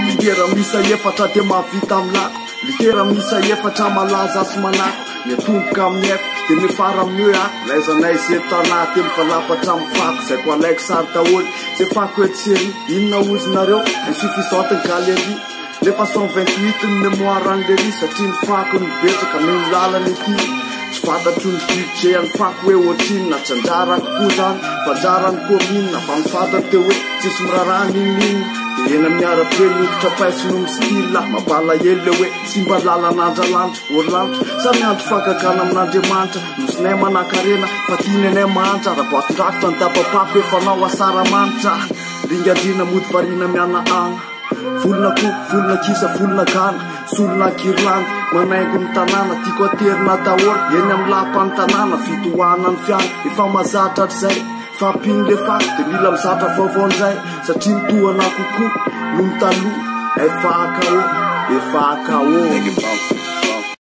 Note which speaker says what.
Speaker 1: litera misa efatra dia mahavita amilaka litera misa efatra malaza sy manaka miatomboka amin'ny efa dia mifara amin'ny hoe ako laizanay zay tanaty mifalapatra amin'ny fako zay ko alaiko sary daholy zay fako etseri inona ozinareo misufisantiny galerie lefa 128 ny mémoire anleri satria ny fako ny betsaka ny lalany ety tsy fantatro ny budget ny fako hoe ohatrinona tsy anjarako koa zany fa anjarany commune fa mifantatra teo hoe tsisy mirarany ininina dia ena miara-be nyokotra paisy no mistila mampalahelo le hoe sy mba lalan'andralanitra orylanitra samy andro fakakana amin'Andriamanitra nosinay manakarena fa tiananay mahantra raha-boatondrafitra ny tapapako hoe fanao asaramanitra ringadrina mody varina miana agna volona koko volona kisa volona gana solona kirlandy manaingo ny tanàna tiako aterina daholo eny amin'ny lapany tanàna fitohana ny fiana efa mazatra hatr'izay fampiny le fako dia mila mizatra vaovao ndray satria mitohana kokoa no mitaloha efa akao